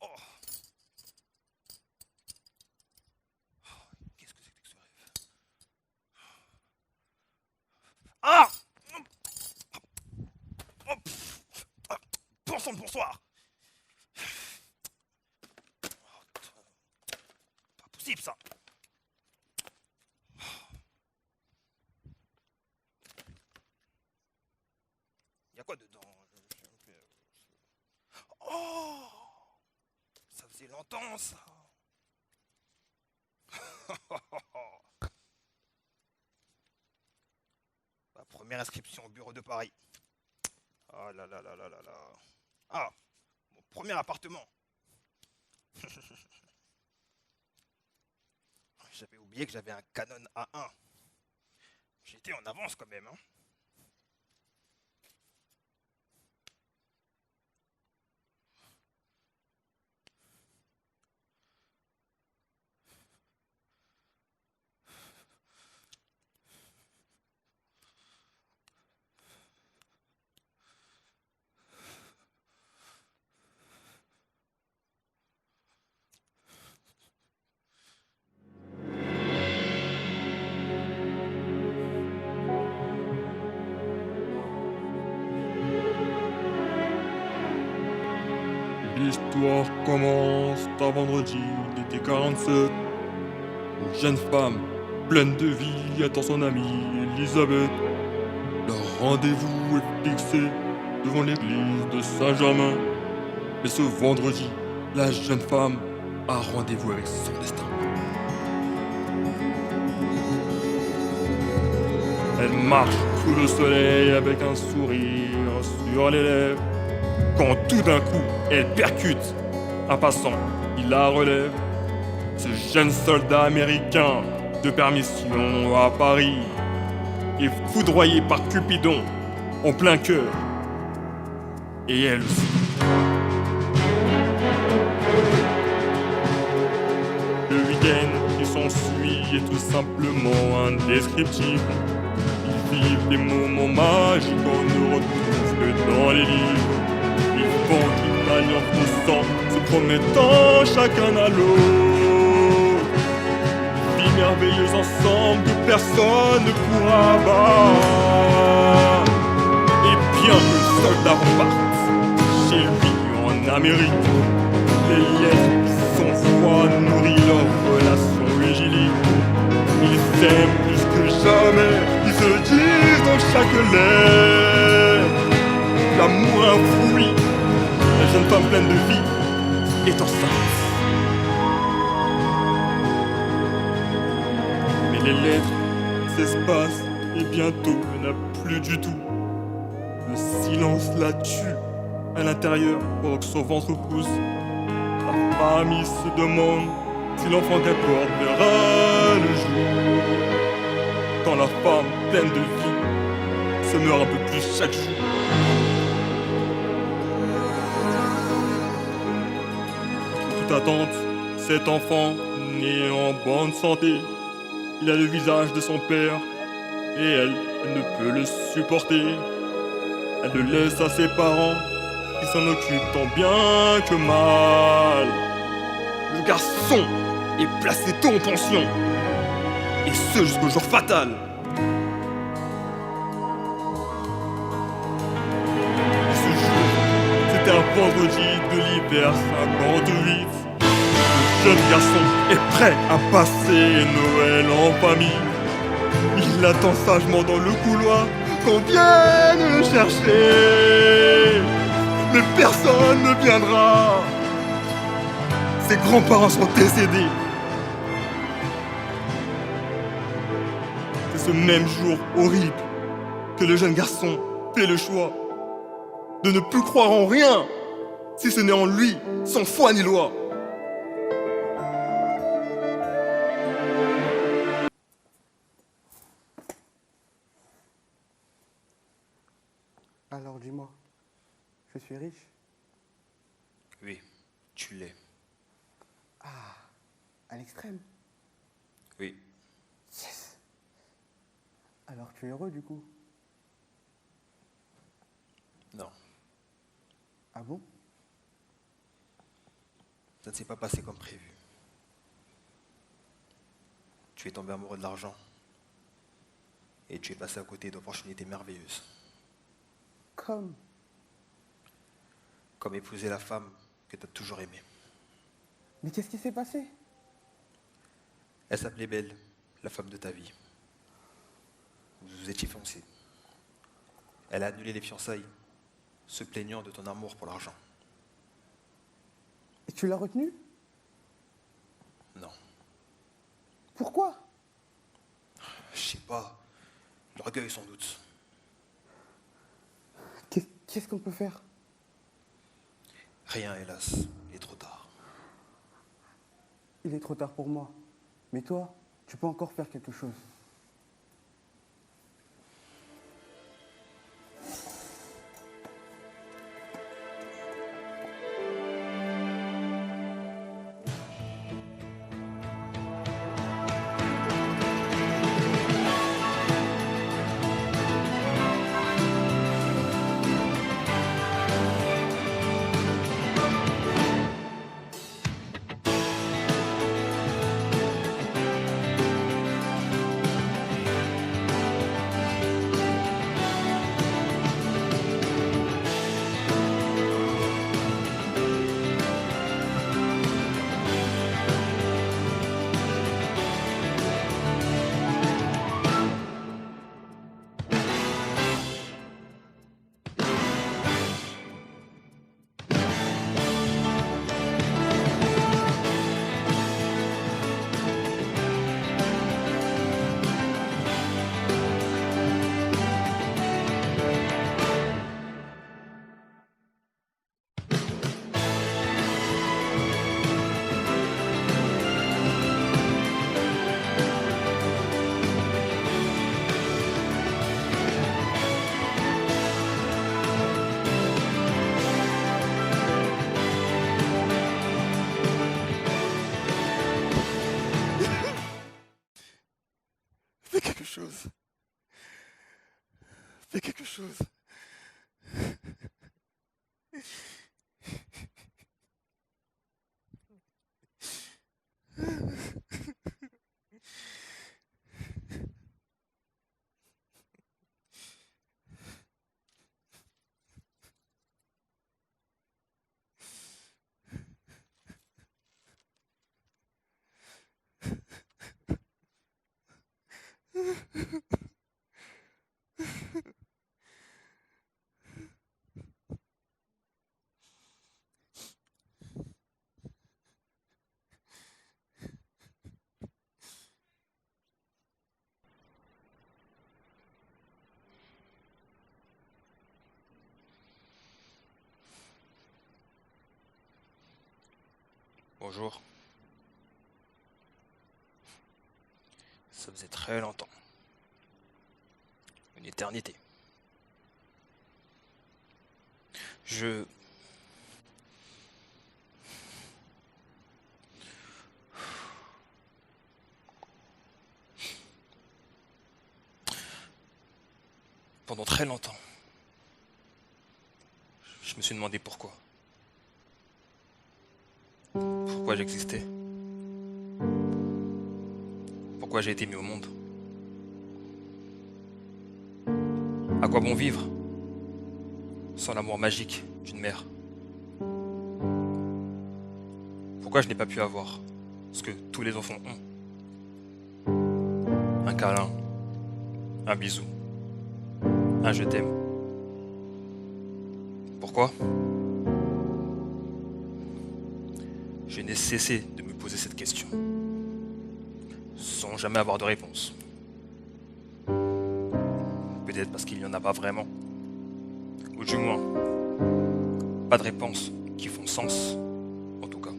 Oh. Qu'est-ce que c'était que ce rêve? Ah! Oh, pff. Ah, bonsoir. Pas possible ça. Y a quoi dedans? Oh! Ça faisait longtemps ça. Ma première inscription au bureau de Paris. Ah là là là là là là. Ah, mon premier appartement. J'avais oublié que j'avais un Canon A1. J'étais en avance quand même, hein. L'histoire commence à vendredi, l'été 47. Une jeune femme, pleine de vie, attend son amie Elisabeth. Leur rendez-vous est fixé devant l'église de Saint-Germain. Et ce vendredi, la jeune femme a rendez-vous avec son destin. Elle marche sous le soleil avec un sourire sur les lèvres. Quand tout d'un coup, elle percute un passant, il la relève. Ce jeune soldat américain de permission à Paris et foudroyée par Cupidon en plein cœur. Et elle aussi. Le week-end qui s'ensuit est tout simplement indescriptible. Ils vivent des moments magiques qu'on ne retrouve que dans les livres. Ils font une alliance de sang, se promettant chacun à l'autre. Vie merveilleuse ensemble que personne ne pourra battre. Et bien que le soldat reparte chez lui en Amérique, les lettres qui sont froides nourrissent leur relation idyllique. Ils s'aiment plus que jamais, ils se disent dans chaque lettre. L'amour infouit, la jeune femme pleine de vie est enceinte. Mais les lettres s'espacent et bientôt il n'y en a plus du tout. Le silence la tue à l'intérieur pendant que son ventre pousse. La famille se demande si l'enfant qu'elle porte verra le jour. Quand la femme pleine de vie se meurt un peu plus chaque jour. Toute attente, cet enfant né en bonne santé. Il a le visage de son père et elle ne peut le supporter. Elle le laisse à ses parents qui s'en occupent tant bien que mal. Le garçon est placé tôt en pension, et ce jusqu'au jour fatal. Et ce jour, c'était un vendredi de l'hiver 58. Le jeune garçon est prêt à passer Noël en famille. Il attend sagement dans le couloir qu'on vienne le chercher. Mais personne ne viendra. Ses grands-parents sont décédés. C'est ce même jour horrible que le jeune garçon fait le choix de ne plus croire en rien, si ce n'est en lui, sans foi ni loi. Alors dis-moi, je suis riche? Oui, tu l'es. Ah, à l'extrême? Oui. Yes. Alors tu es heureux du coup? Non. Ah bon? Ça ne s'est pas passé comme prévu. Tu es tombé amoureux de l'argent. Et tu es passé à côté d'opportunités merveilleuses. Comme épouser la femme que tu as toujours aimée. Mais qu'est-ce qui s'est passé? Elle s'appelait Belle, la femme de ta vie. Vous étiez fiancés. Elle a annulé les fiançailles, se plaignant de ton amour pour l'argent. Et tu l'as retenue? Non. Pourquoi? Je sais pas. L'orgueil sans doute. Qu'est-ce qu'on peut faire? Rien, hélas. Il est trop tard. Il est trop tard pour moi. Mais toi, tu peux encore faire quelque chose. Fais quelque chose. Fais quelque chose. Bonjour. Ça faisait très longtemps. Une éternité. Pendant très longtemps, je me suis demandé pourquoi. Pourquoi j'existais? Pourquoi j'ai été mis au monde? À quoi bon vivre sans l'amour magique d'une mère? Pourquoi je n'ai pas pu avoir ce que tous les enfants ont? Un câlin, un bisou, un je t'aime. Pourquoi? Je n'ai cessé de me poser cette question, sans jamais avoir de réponse. Peut-être parce qu'il n'y en a pas vraiment, ou du moins, pas de réponses qui font sens, en tout cas.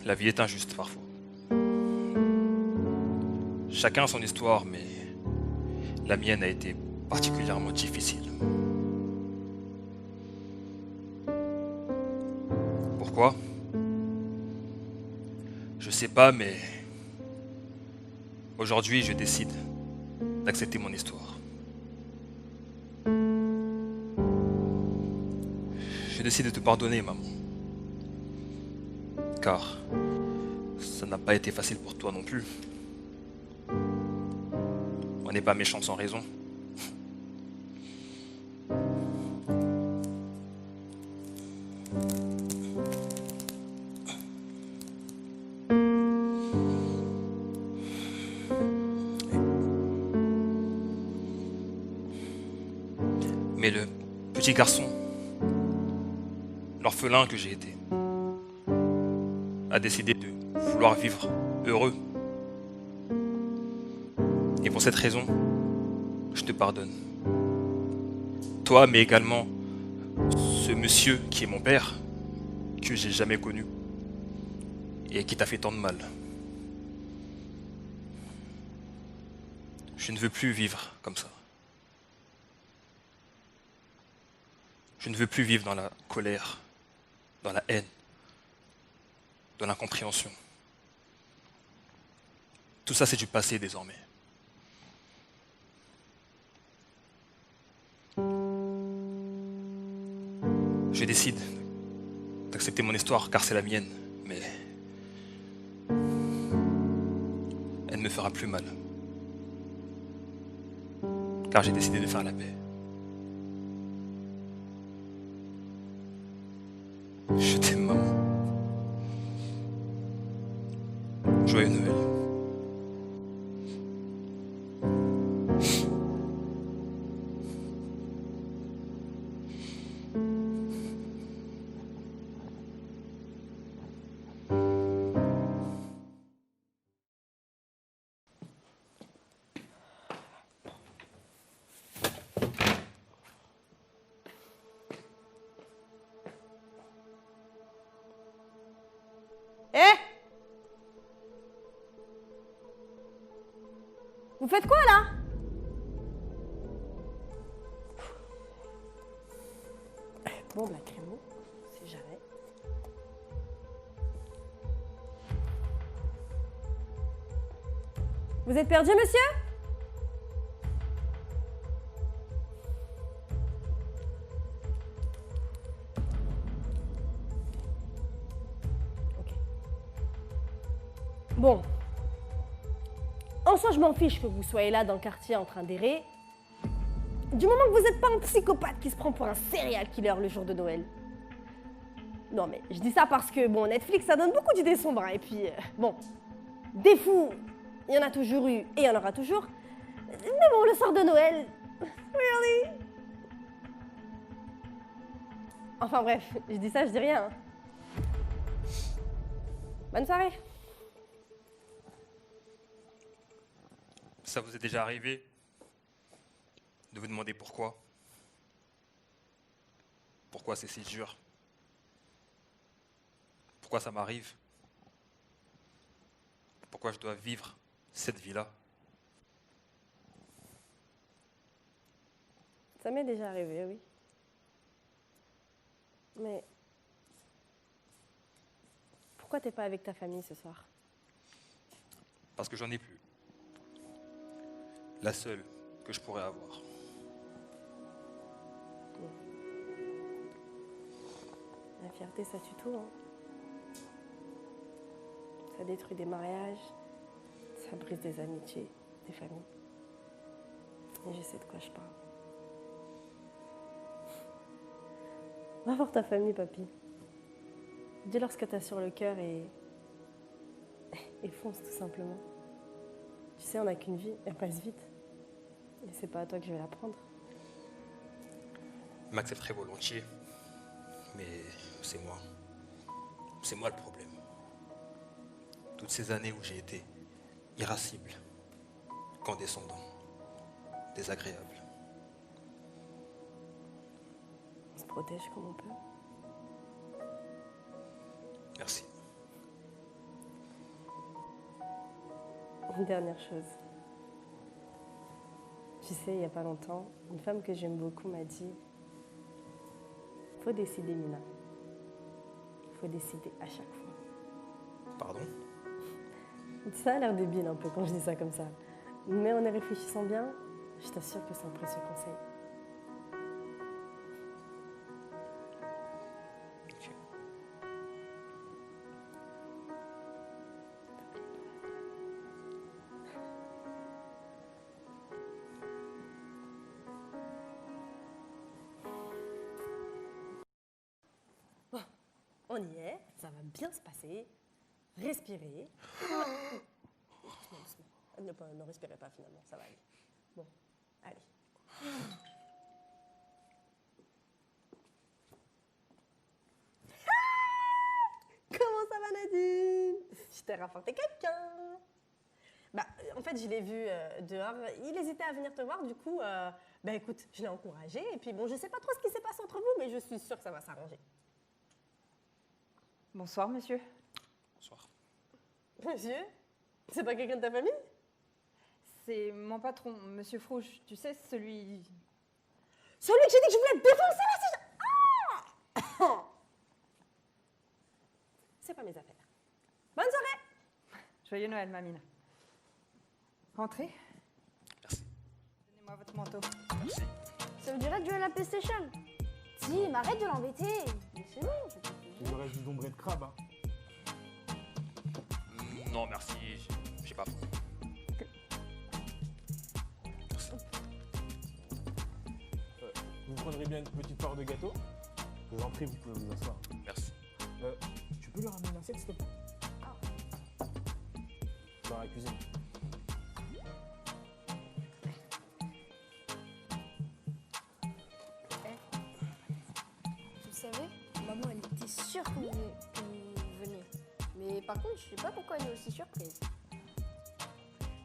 La vie est injuste parfois. Chacun a son histoire, mais la mienne a été particulièrement difficile. Pourquoi? Je sais pas, mais aujourd'hui, je décide d'accepter mon histoire. Je décide de te pardonner, maman. Car ça n'a pas été facile pour toi non plus. On n'est pas méchant sans raison. Mais le petit garçon, l'orphelin que j'ai été, a décidé de vouloir vivre heureux. Et pour cette raison, je te pardonne. Toi, mais également ce monsieur qui est mon père, que j'ai jamais connu, et qui t'a fait tant de mal. Je ne veux plus vivre comme ça. Je ne veux plus vivre dans la colère, dans la haine, dans l'incompréhension. Tout ça, c'est du passé désormais. Je décide d'accepter mon histoire car c'est la mienne, mais elle ne me fera plus mal. Car j'ai décidé de faire la paix. Je t'aime, maman. Joyeux Noël. Vous faites quoi là? Bon, la crémeau, si jamais. Vous êtes perdu, monsieur? Ok. Bon. En soi, je m'en fiche que vous soyez là dans le quartier en train d'errer. Du moment que vous n'êtes pas un psychopathe qui se prend pour un serial killer le jour de Noël. Non mais je dis ça parce que, bon, Netflix, ça donne beaucoup d'idées sombres. Et puis, bon, des fous, il y en a toujours eu et il y en aura toujours. Mais bon, le soir de Noël, really? Enfin bref, je dis ça, je dis rien. Bonne soirée. Ça vous est déjà arrivé de vous demander pourquoi? Pourquoi c'est si dur? Pourquoi ça m'arrive? Pourquoi je dois vivre cette vie-là? Ça m'est déjà arrivé, oui. Mais pourquoi t'es pas avec ta famille ce soir? Parce que j'en ai plus. La seule que je pourrais avoir. La fierté, ça tue tout, hein. Ça détruit des mariages, ça brise des amitiés, des familles. Et je sais de quoi je parle. Va voir ta famille, papy. Dis-leur ce que t'as sur le cœur et fonce tout simplement. Tu sais, on n'a qu'une vie, elle passe vite. Et c'est pas à toi que je vais la prendre. Je m'accepterai volontiers, mais c'est moi. C'est moi le problème. Toutes ces années où j'ai été irascible, condescendant, désagréable. On se protège comme on peut. Merci. Une dernière chose. Tu sais, il n'y a pas longtemps, une femme que j'aime beaucoup m'a dit « Faut décider, Mina. Faut décider à chaque fois. » Pardon? Ça a l'air débile un peu quand je dis ça comme ça. Mais en y réfléchissant bien, je t'assure que c'est un précieux conseil. Bon, on y est, ça va bien se passer. Respirez. Doucement. Ne respirez pas finalement, ça va aller. Bon, allez. Comment ça va, Nadine? Je t'ai rapporté quelqu'un. Bah, en fait, je l'ai vu dehors. Il hésitait à venir te voir, du coup, bah écoute, je l'ai encouragé. Et puis bon, je sais pas trop ce qui s'est passé entre vous, mais je suis sûre que ça va s'arranger. Bonsoir, monsieur. Bonsoir. Monsieur? C'est pas quelqu'un de ta famille? C'est mon patron, monsieur Frouge. Tu sais, celui... Celui que j'ai dit que je voulais défoncer là, c'est... Ah! C'est pas mes affaires. Bonne soirée! Joyeux Noël, Mamina. Rentrez. Merci. Donnez-moi votre manteau. Merci. Ça vous dirait de jouer à la PlayStation? Tim, arrête de l'embêter. Mais c'est bon, Il me reste du dombré de crabe, hein. Non, merci. J'ai pas faim. Vous prendrez bien une petite part de gâteau? Je vous en prie, vous pouvez vous asseoir. Merci. Tu peux lui ramener une assiette, s'il te plaît? Dans la cuisine. Vous savez, maman, elle était sûre que vous veniez. Mais par contre, je sais pas pourquoi elle est aussi surprise.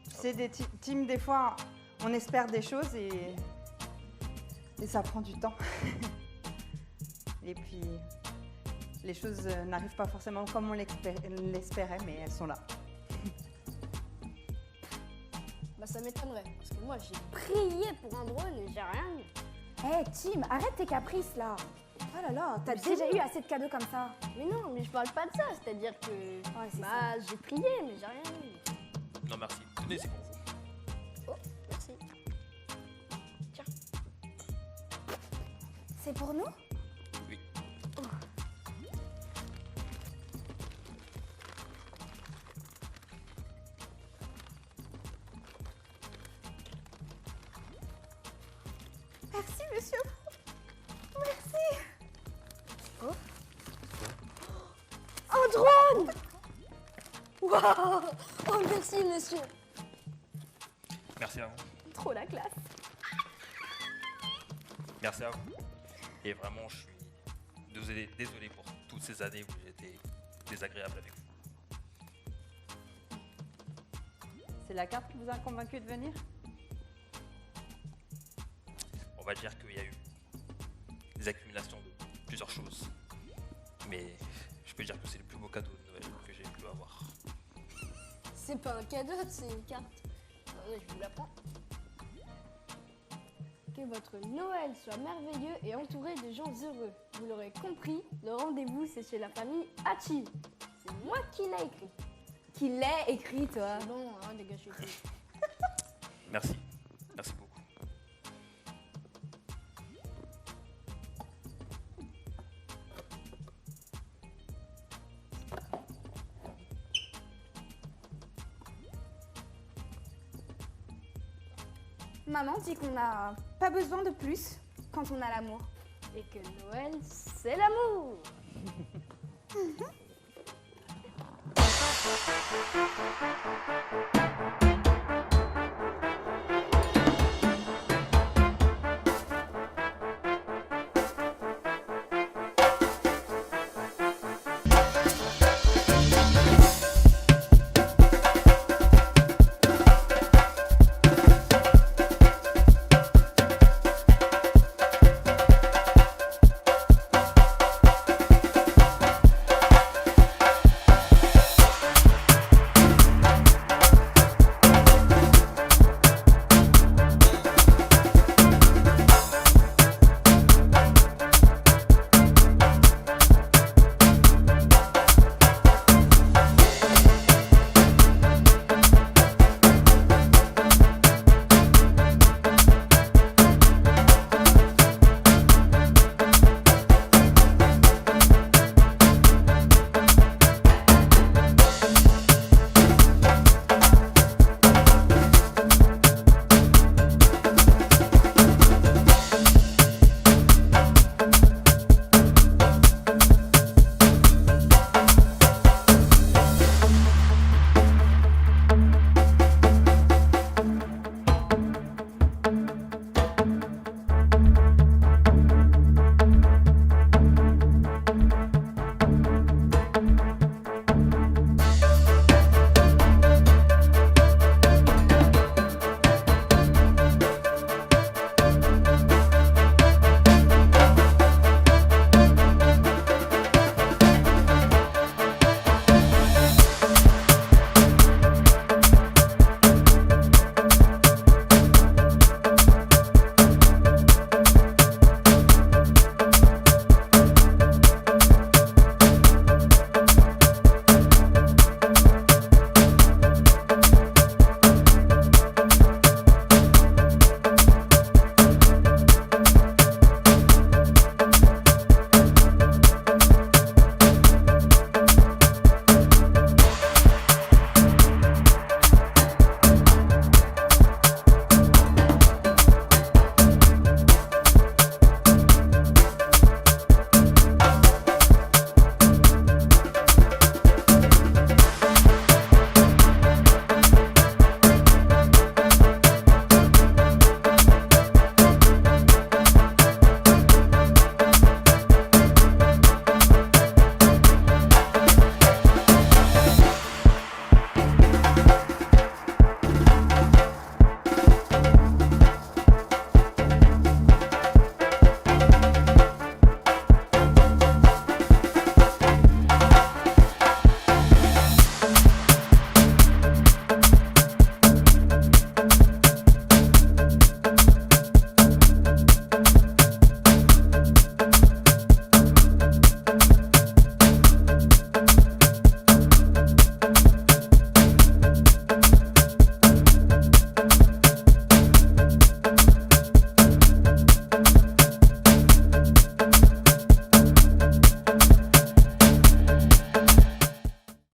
Tu sais, Tim, des fois, on espère des choses et ça prend du temps. Et puis, les choses n'arrivent pas forcément comme on l'espérait, mais elles sont là. Bah ça m'étonnerait, parce que moi j'ai prié pour un drone et j'ai rien eu. Hé, Tim, arrête tes caprices là. Oh là là, t'as Mais c'est déjà bon. eu assez de cadeaux comme ça. Mais non, mais je parle pas de ça, c'est-à-dire que Ouais, c'est bah j'ai prié mais j'ai rien eu. Non, merci. Tenez, c'est pour vous. C'est pour nous? Oui. Merci, monsieur. Merci. Oh. Un drone! Waouh! Oh, merci, monsieur. Merci à vous. Trop la classe. Merci à vous. Et vraiment, je suis désolé pour toutes ces années où j'ai été désagréable avec vous. C'est la carte qui vous a convaincu de venir? On va dire qu'il y a eu des accumulations de plusieurs choses. Mais je peux dire que c'est le plus beau cadeau de Noël que j'ai pu avoir. C'est pas un cadeau, c'est une carte. Ouais, je vous la prends. Que votre Noël soit merveilleux et entouré de gens heureux. Vous l'aurez compris, le rendez-vous c'est chez la famille Hachi. C'est moi qui l'ai écrit. Qui l'ai écrit, toi? Bon, hein, dégagez. Merci. Merci beaucoup. Maman dit qu'on n'a pas besoin de plus quand on a l'amour. Et que Noël, c'est l'amour.